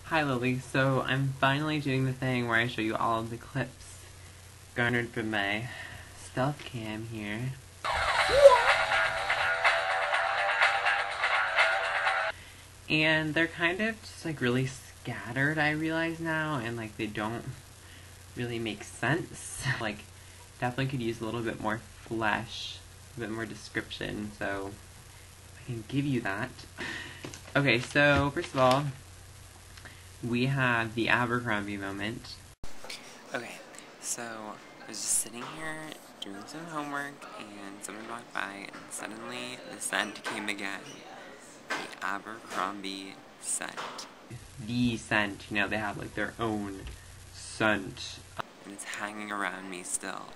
Hi Lily, so I'm finally doing the thing where I show you all of the clips garnered from my stealth cam here. And they're kind of just like really scattered, I realize now, and like they don't really make sense. Like, definitely could use a little bit more flesh, a bit more description, so I can give you that. Okay, so first of all, we have the Abercrombie moment. Okay, so I was just sitting here doing some homework and someone walked by and suddenly the scent came again. The Abercrombie scent. The scent, you know, they have like their own scent. And it's hanging around me still.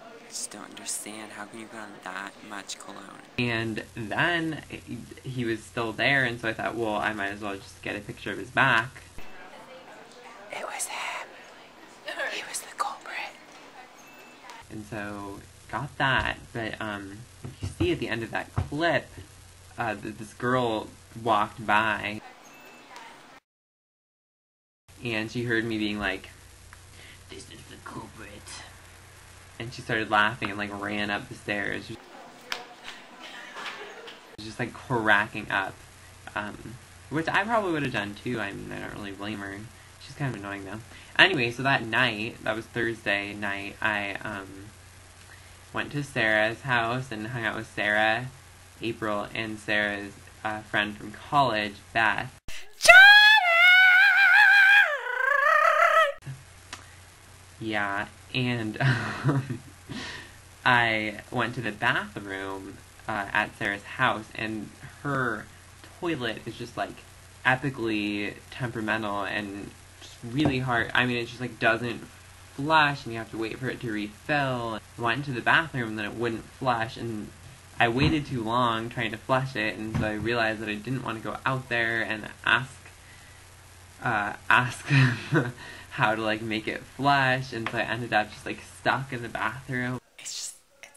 I just don't understand, how can you put on that much cologne? And then he was still there, and so I thought, well, I might as well just get a picture of his back. It was him. He was the culprit. And so, got that, but if you see at the end of that clip, this girl walked by, and she heard me being like, "This is the culprit." And she started laughing and like ran up the stairs. She was just like cracking up. Which I probably would have done too. I mean, I don't really blame her. She's kind of annoying though. Anyway, so that night, that was Thursday night, I went to Sarah's house and hung out with Sarah, April, and Sarah's friend from college, Beth. Yeah, and I went to the bathroom at Sarah's house, and her toilet is just like epically temperamental and just really hard. I mean, it just like doesn't flush, and you have to wait for it to refill. I went into the bathroom, and then it wouldn't flush, and I waited too long trying to flush it, and so I realized that I didn't want to go out there and ask how to like make it flush, and so I ended up just like stuck in the bathroom. It's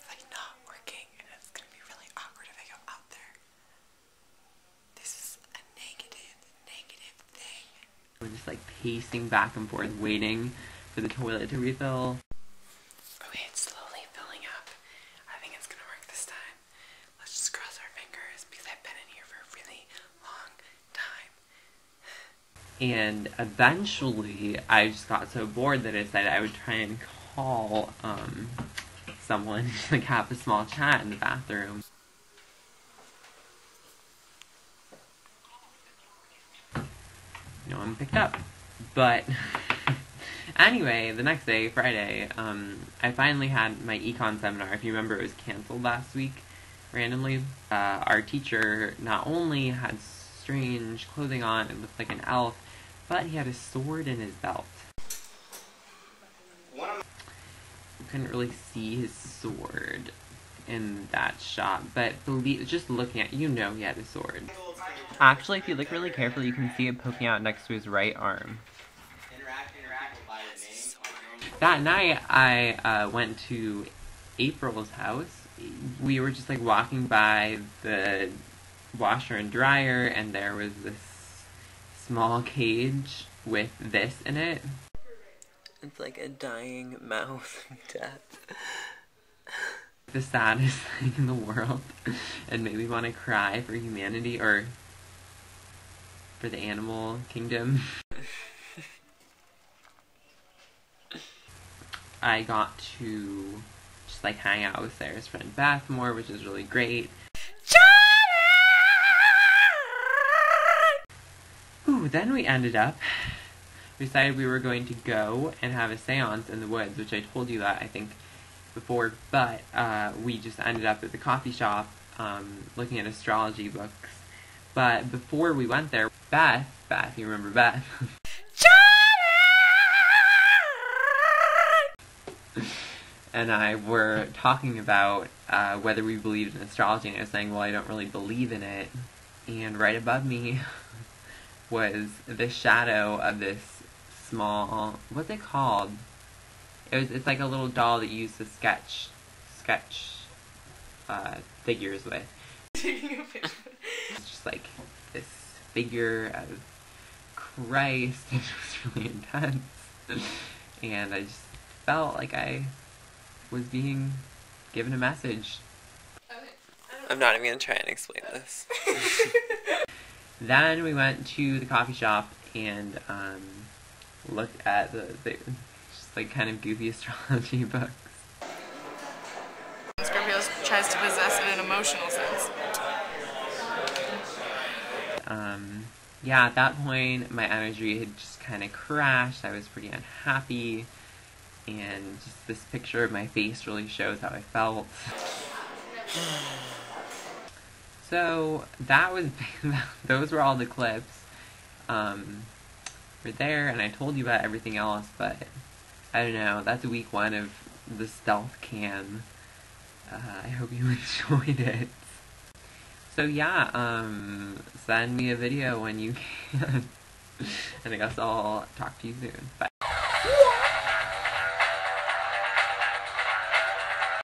like not working, and it's gonna be really awkward if I go out there. This is a negative thing. I'm just like pacing back and forth, waiting for the toilet to refill. Okay, it's slowly filling up. I think it's gonna work this time. Let's just cross our fingers, because I've been in here for a really long time. And eventually, I just got so bored that I decided I would try and call someone, just like have a small chat in the bathroom. No one picked up. But anyway, the next day, Friday, I finally had my econ seminar. If you remember, it was canceled last week, randomly. Our teacher not only had strange clothing on and looked like an elf, but he had a sword in his belt. You couldn't really see his sword in that shot, but just looking at it, you know he had a sword. Actually, if you look really carefully, you can see it poking out next to his right arm. That night, I went to April's house. We were just like walking by the washer and dryer, and there was this small cage with this in it. It's like a dying mouse death. The saddest thing in the world, and made me want to cry for humanity, or for the animal kingdom. I got to just like hang out with Sarah's friend Beth more, which is really great. Ooh, then we decided we were going to go and have a seance in the woods, which I told you that, I think, before, but we just ended up at the coffee shop looking at astrology books. But before we went there, Beth, you remember Beth? And I were talking about whether we believed in astrology, and I was saying, well, I don't really believe in it. And right above me was the shadow of this small, what's it called? It's like a little doll that you use to sketch figures with. It's just like this figure of Christ, it was really intense. And I just felt like I was being given a message. I'm not even going to try and explain this. Then we went to the coffee shop and looked at the just like kind of goofy astrology books. Scorpio tries to possess in an emotional sense. Yeah, at that point, my energy had just kind of crashed. I was pretty unhappy, and just this picture of my face really shows how I felt. So that was those were all the clips. Were there, and I told you about everything else, but I don't know. That's week 1 of the stealth cam. I hope you enjoyed it. So yeah, send me a video when you can. And I guess I'll talk to you soon. Bye.